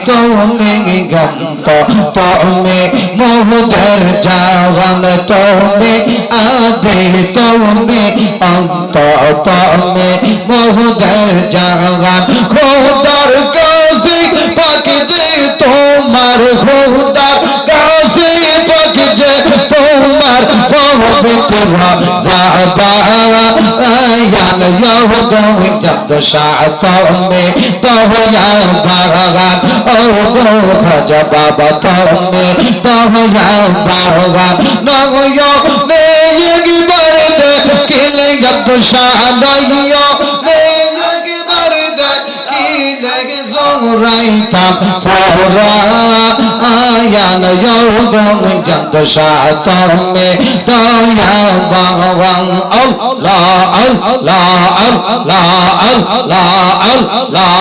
তুমি গন্ত তুমি মোহদের জাওয়ান তুমি আদি তুমি অন্ত তুমি মোহদের জাওয়ান খোদার কাছে পাক যে তোমার খোদার কাছে পাক যে তোমার পবিত্র জাবান ইয়াহুদুম জদ শাতমে তোয়া বাগান ও গো খাজা বাবা তুমি তোয়া বাগান নগো নেগি বরদে কিলে জদ শাদাইয়ো নেগি বরদে কিলে জোরাইতাম ফরা আয়ান ইয়াহুদুম জদ শাতমে তোয়া বাগান আল্লাহ আল্লাহ আল্লাহ আল্লাহ আল্লাহ